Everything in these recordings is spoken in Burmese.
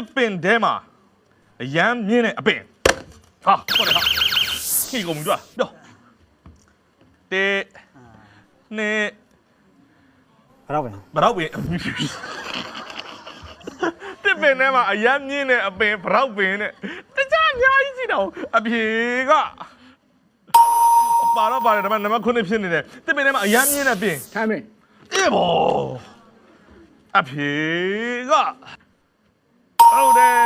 တစ်ပင်ထဲမှာအရန်မြင့်တဲ့အပင်ဟာဟုတ်တယ်ဟာခေကုန်ပြီတော့ပြောတေနေ ဘယ်တော့ပဲ ဘရောက်ပင်တစ်ပင်ထဲမှာအရန်မြင့်တဲ့အပင်ဘရောက်ပင်နဲ့တခြားအများကြီးရှိတော့အဖြေကပါတော့ပါတယ်ဒါပေမဲ့နံပါတ်9ဖြစ်နေတယ်တစ်ပင်ထဲမှာအရန်မြင့်တဲ့ပင် ထိုင်မင်း အေးဘောအဖြေကဟုတ်တယ်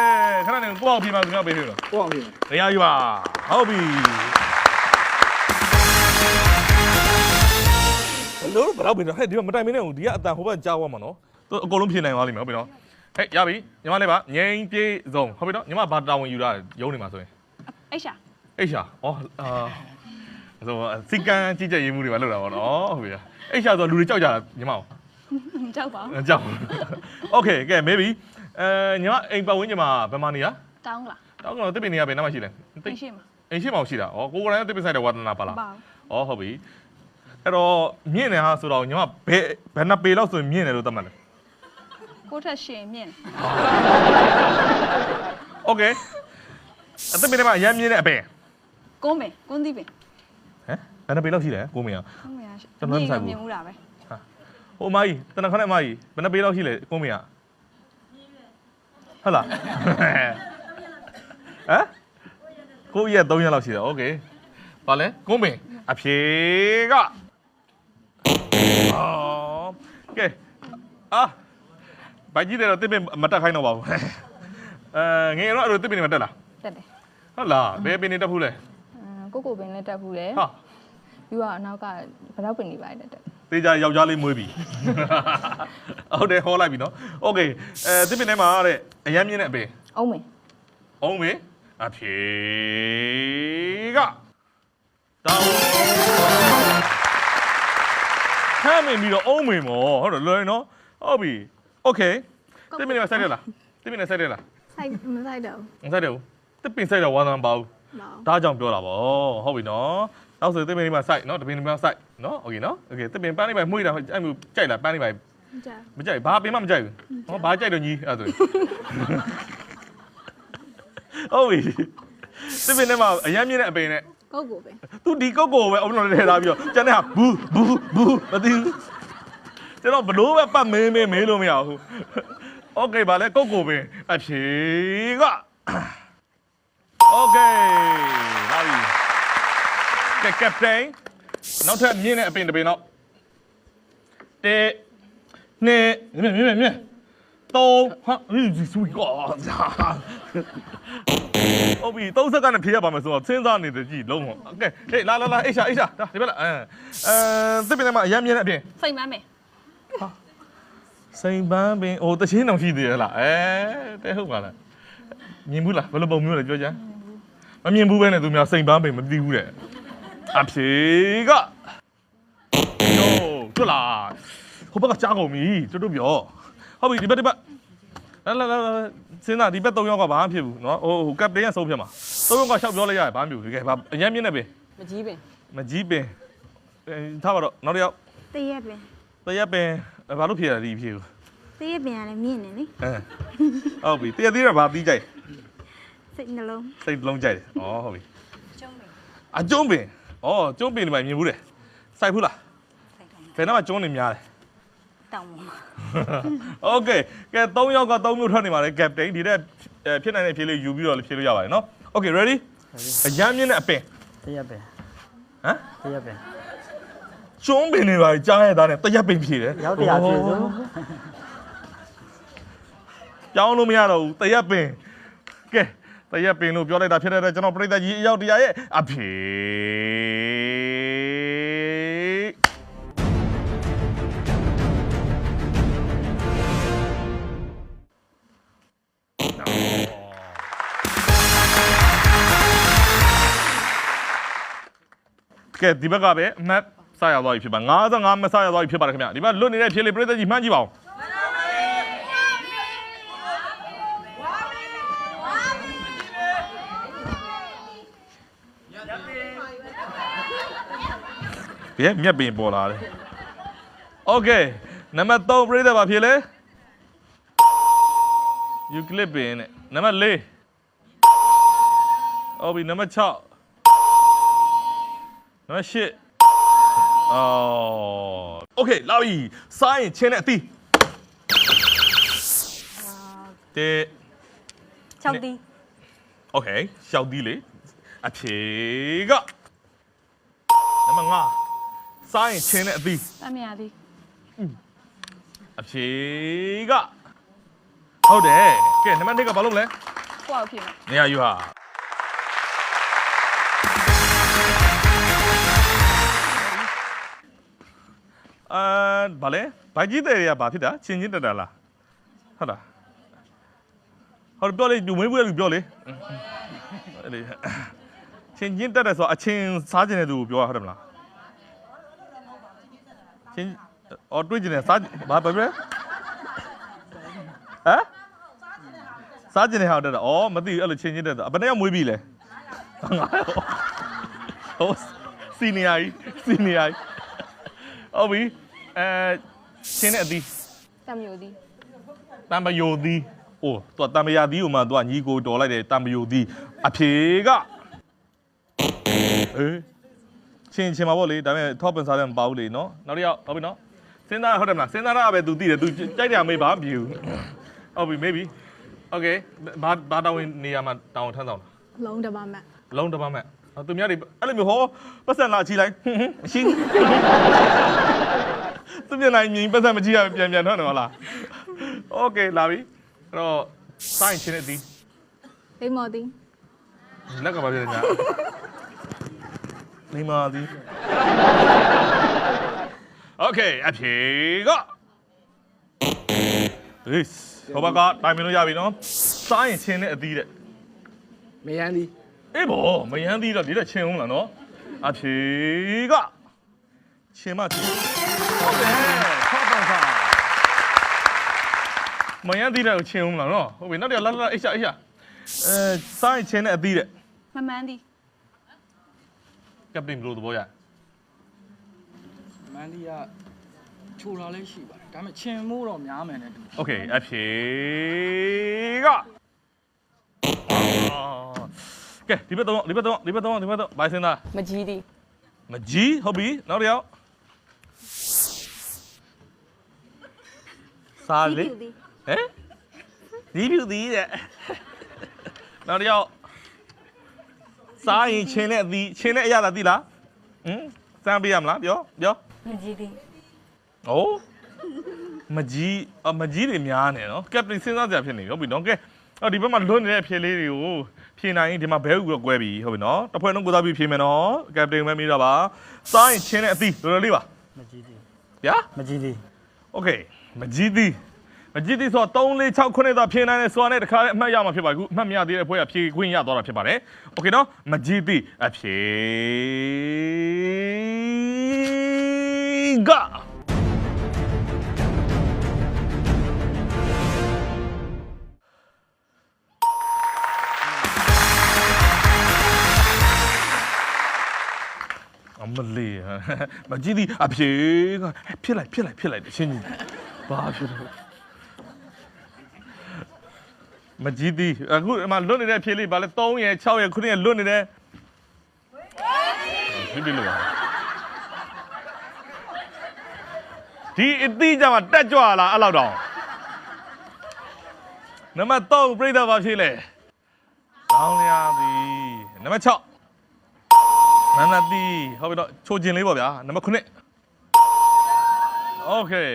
ခဏနေကိုအောင်ပြပါဆိုတော့ပေးလို့ ကိုအောင်ပြီ နေရာယူပါဟုတ်ပြီလို့ဘယ်တော့ပြင်တော့ဟဲ့ဒီမှာမတိုင်မင်းနဲ့ဒီကအတန်ဟိုဘက်ကြားသွားမှာနော်သူအကုန်လုံးဖြေနိုင်သွားလိမ့်မယ်ဟုတ်ပြီနော်ဟဲ့ရပြီညီမလေးပါငိမ့်ပြေးစုံဟုတ်ပြီနော်ညီမဘာတာဝန်ယူတာရုံးနေမှာဆိုရင် အိရှာ အိရှာဩဆိုစီကန်ကြီးကြပ်ရေးမှုတွေပါလောက်တာပေါ့နော်ဟုတ်ပြီအိရှာဆိုလူတွေကြောက်ကြတာညီမအောင် ကြောက်ပါ ကြောက်โอเคကဲမေးပြီညီမအိမ်ပတ်ဝန်းကျင်မှာဘယ်မှာနေရ တောင်းလား တောင်းကတော့တစ်ပင်နေရဘယ်နားမှာရှိလဲ သိရှိမှာ အိမ်ရှိမှာရှိတာဩကိုကိုယ်တိုင်တစ်ပင်ဆိုင်တဲ့ဝါသနာပါလား ပါ ဩဟုတ်ပြီအဲ့တော့မြင့်နေဟာဆိုတော့ညီမဘယ်နှစ်ပေလောက်ဆိုရင်မြင့်တယ်လို့သတ်မှတ်လဲ ကိုထက်ရှင်မြင့် โอเคအတစ်ပင်ထဲမှာအရမ်းမြင့်တဲ့အပင် ကုန်းပင်ကုန်းသီးပင် ဟမ်ဘယ်နှစ်ပေလောက်ရှိလဲကိုမင်း ကုန်းပင်ရရှိ ကျွန်တော်မဆိုင်ဘူး မြင်မှုတာပဲ ဟိုအမကြီးတနခနဲ့အမကြီးဘယ်နှစ်ပေလောက်ရှိလဲကိုမင်းဟုတ်လားဟမ်ကိုရက်3ရက်လောက်ရှိတယ်โอเคပါလဲကိုမင်းအဖြေကအော်ကဲဘာကြီးတယ်တော့တစ်ပင်မတက်ခိုင်းတော့ပါဘူးငယ်တော့အဲ့လိုတစ်ပင်တွေမတက်လား တက်တယ် ဟုတ်လားဘယ်ပင်တွေတက်ဘူးလဲ ကိုပင်လည်းတက်ဘူးလေ ဟာ ပြီးတော့အနောက်ကဘရောက်ပင်နေပါတက် သေးကြယောက်ျားလေးမွေးပြီဟုတ်တယ်ဟောလိုက်ပြီနော်โอเคတစ်ပင်ထဲမှာတဲ့အရမ်းမြင့်တဲ့အပင် အောင်မင်း အောင်မေအဖြေကတောင်းဟမ်းမင်းပြီးတော့အောင်မေမောဟုတ်တယ်လွယ်နော်ဟုတ်ပြီโอเคတစ်ပင်ထဲမှာစိုက်ရလားတစ်ပင်ထဲစိုက်ရလား ဆိုင်မဆိုင်တော့ မစိုက်တယ်ဘူးတစ်ပင်စိုက်တော့ဝါသံပါဘူး ဒါကြောင့်ပြောတာဗောဟုတ်ပြီနော်နောက်ဆိုတစ်ပင်လေးမှာစိုက်နော်တစ်ပင်လေးမှာစိုက်နော်โอเคနော်โอเคတစ်ပင်ပန်းလေးမှာမှုတာအဲ့မျိုးကြိုက်လားပန်းလေးမှာမကြိုက်ဘာပင်မှမကြိုက်ဘူးဟောဘာကြိုက်တော့ညီအဲ့ဆိုဟုတ်ပြီတစ်ပင်ထဲမှာအရမ်းမြင့်တဲ့အပင်နဲ့ ကိုပင် သူဒီကုတ်ကိုပဲအုံးတော်ထဲထားပြီးတော့ကျန်တဲ့ဟာဘူးမသိဘူးကျွန်တော်ဘလို့ပဲပတ်မေးလို့မရဘူးโอเคဗာလဲကုတ်ကိုပင်အဖြေကโอเคဟာပြီကဲကပတိန်နောက်ထပ်မြင့်တဲ့အပင်တစ်ပင်တော့တေနေမြင့်သုံးဟာဆွေးကောဟုတ်ပြီ30စက္ကန့်နဲ့ဖြေရပါမယ်ဆိုတော့စဉ်းစားနေတယ်ကြည့်လုံးဝโอเคဟေးလာအိရှာဒါဒီဘက်လာသစ်ပင်ထဲမှာအရမ်းမြင့်တဲ့အပင် စိတ်မမ်းမယ် စိန်ပန်းပင်ဟိုတချင်းတောင်ရှိသေးရလားတဲဟုတ်ပါလားမြင်ဘူးလားဘယ်လိုပုံမျိုးလဲပြောကြမမြင်ဘူးပဲနဲ့သူများစိန်ပန်းပင်မသိဘူးတဲ့အဖြေကယိုတွေ့လားဟိုဘက်ကကြားကုန်ပြီတို့ပြောဟုတ်ပြီဒီဘက်လာစဉ်းစားဒီဘက်3ယောက်ကဘာမှဖြစ်ဘူးเนาะဟိုကပတိန်ကဆုံးဖြတ်မှာ3ယောက်ကရှောက်ပြောလိုက်ရတယ်ဘာမှမဖြစ်ဘူးတကယ်ဘာအရင်မြင့်နေပင် မကြီးပင် မကြီးပင်ထားပါတော့နောက်တစ်ယောက် တရက်ပင် တရက်ပင်ဘာလို့ဖြေရလဲဒီဖြေကို တရက်ပင်ကလည်းမြင့်နေလေ ဟုတ်ပြီတရက်သေးတော့ဘာပြီးကြိုက် စိတ်နှလုံး စိတ်လုံးကြိုက်တယ်ဩဟုတ်ပြီအကျုံးပင်ဩကျုံးပင်ဒီမှာမြင်ဘူးတယ်စိုက်ဘူးလားဘယ်တော့မှကျုံးနေများတယ် တောင်းပါ โอเคကဲ3ယောက်က3မျိုးထွက်နေပါလေကပတိန်ဒီတဲ့ဖြစ်နိုင်တဲ့ဖြေလေးယူပြီးတော့ဖြေလို့ရပါတယ်နော်โอเค ready အရမ်းမြင့်တဲ့အပင် တရက်ပဲ ဟမ် တရက်ပဲ ကျုံးပင်တွေပါကြားရတာနဲ့တရက်ပင်ဖြေတယ် ရောက်တရားဖြည့်စို့ ကြောင်းလို့မရတော့ဘူးတရက်ပင်ကဲတရက်ပင်လို့ပြောလိုက်တာဖြစ်တဲ့ကျွန်တော်ပြိတ္တကြီးအရောက်တရားရဲ့အဖြေကဲဒီဘက်ကပဲအမှတ်စရသွားပြီဖြစ်ပါ55မစရသွားပြီဖြစ်ပါတယ်ခင်ဗျဒီဘက်လွတ်နေတဲ့ဖြေလေးပြိတ္တကြီးမှန်းကြည့်ပါဦးဘယ်မြက်ပင်ပေါ်လာတယ်โอเคနံပါတ်3ပြိတ္တပါဖြေလေ ယူကလစ်ပင်နဲ့နံပါတ်4ဟုတ်ပြီနံပါတ်6နံပါတ်8โอเคလာပြီစားရင်ချင်းနဲ့အသီးတဲ့ 6တီး โอเคရှောက်သီးလေအဖြေကနံပါတ်5စားရင်ချင်းနဲ့အသီး တမရသည် အဖြေကဟုတ်တယ်ကဲနံပါတ်2ကဘာလုပ်မလဲ ကိုယ့်အဖြစ်မယ် နေရာယူဟာဘာလဲဘိုက်ကြီးတဲ့တွေကဘာဖြစ်တာချင်းချင်းတက်တာလားဟုတ်လားဟောပြောလေလူမွေးဘူးလေပြောလေအဲ့လေချင်းချင်းတက်တယ်ဆိုအချင်းစားခြင်းတဲ့သူကိုပြောရဟုတ်တယ်မလားချင်းအော်တွေးခြင်းနဲ့စားဘာပဲဟမ်စားခြင်းနဲ့ဟောက်တက်တာဩမသိဘူးအဲ့လိုချင်းချင်းတက်တာဘယ်နှစ်ယောက်မွေးပြီလဲဟိုစီနီယာကြီးဟုတ်ပြီချင်းနဲ့အသီး တမယိုသည် တံပယိုသီးအိုးသူကတံပယာသီးကိုမှသူကညီကိုတော်လိုက်တယ်တံပယိုသီးအဖြေကချင်းပါဗောလေဒါပေမဲ့ top ပန်စားတယ်မပါဘူးလေနော်နောက်တစ်ယောက်ဟုတ်ပြီနော်စဉ်းစားဟုတ်တယ်မလားစဉ်းစားရပဲ तू သိတယ် तू ကြိုက်တယ်မေးပါမပြေဘူးဟုတ်ပြီ maybe okay ဘာတောင်းဝင်နေရာမှာတောင်းထမ်းဆောင်တာ လုံးတစ်ပါးမှတ် လုံးတစ်ပတ်မဲ့သူများတွေအဲ့လိုမျိုးဟောပတ်စံလာချီလိုက်မရှိသူမျက်နှာမြင်ပတ်စံမကြည့်ရပြန်ထွက်တယ်ဟုတ်လားโอเคလာပြီအဲ့တော့စိုင်းချင်းတဲ့ဒီ လိမ္မော်သည် လက်ကပါပြတယ်ညာနေမာဒီโอเคအဖြေကဒီဟိုဘကတိုင်မလို့ရပြီနော်စိုင်းချင်းတဲ့အသီးတဲ့ မယန်းဒီ အေးဘောမယန်းသီးတော့ဒီတော့ချင်းအောင်လားနော်အဖြေကချင်းမချင်းဟုတ်တယ်ထောက်ပံ့စားမယန်းသီးတော့ချင်းအောင်လားနော်ဟုတ်ပြီနောက်တစ်လာအိရှာစိုင်းချင်းနဲ့အသီးတဲ့ မမှန်းသည် ကပ်တင်ဘလို့သဘောရ မန်ဒီကချိုလာလေးရှိပါတယ်ဒါပေမဲ့ချင်မိုးတော့များမယ်နဲ့တူ โอเคအဖြေကကဲဒီဘက်တော့ဘိုင်စင်သား မကြီးသည် မကြီးဟုတ်ပြီနောက်တစ်ယောက်စားလေ တီး ဟမ်ဒီပြူသည်တဲ့နောက်တစ်ယောက်စားရင်ချင်းနဲ့အသီးချင်းနဲ့အရသာသိလားစမ်းပေးရမလားပြော မကြီးတီး ။အိုးမကြီးတွေများနေနော်။ကက်ပတင်စဉ်းစားကြဖြစ်နေပြီဟုတ်ပြီနော်။ကဲအော်ဒီဘက်မှာလွတ်နေတဲ့အဖြေလေးတွေကိုဖြေနိုင်ရင်ဒီမှာဘဲဥပြီးတော့꿰ပြီဟုတ်ပြီနော်။တစ်ဖွဲ့လုံးကိုစားပြီးဖြေမယ်နော်။ကက်ပတင်ပဲမေးတော့ပါ။စားရင်ချင်းတဲ့အသီးတော်တော်လေးပါ မကြီးသေး ။ဗျာ မကြီးသေး ။ Okay မကြီးသည်ဆိုတော့3 4 6 9သာဖြေနိုင်တယ်ဆိုတာနဲ့တခါလေးအမှတ်ရမှာဖြစ်ပါဘူး။အမှတ်မရသေးတဲ့ဖွဲ့ကဖြေခွင့်ရသွားတာဖြစ်ပါတယ်။ Okay နော်မကြီးသည်အဖြေကမလေးမကြည့်သည်အဖြေကဖြစ်လိုက်ရှင်းကြီးဘာဖြစ်လို့မကြည့်သည်အခုအမှလွတ်နေတဲ့အဖြေလေးဗာလဲ3ရယ်6ရယ်9ရယ်လွတ်နေတယ်ဖြစ်ပြီလို့ဒီအတိကြမှာတက်ကြွလာအဲ့လောက်တော့နံပါတ်3ပြိတ္တာဘာဖြစ်လဲတောင်းရပြီနံပါတ်6နန္ဒတိဟုတ်ပြီတော့ချိုကျင်လေးပေါ့ဗျာနံပါတ်9 Okay